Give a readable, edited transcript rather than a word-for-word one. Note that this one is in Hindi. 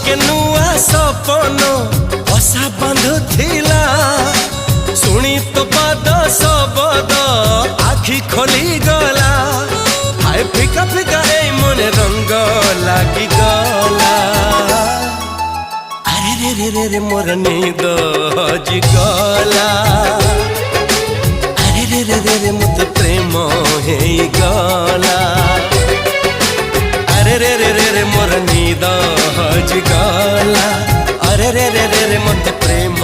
के नुआ सपन बसा बांधुथिला शुणी तो पाद शबद आखि खोली गला हाय फिका फिका ए मने रंग लागी गला अरे रे रे रे रे मोर नींद हजि गला अरे रे रे रे रे मत प्रेम हेई गला अरे रे रे रे रे मोर नींद हजि गला अरे रे रे रे रे मत प्रेम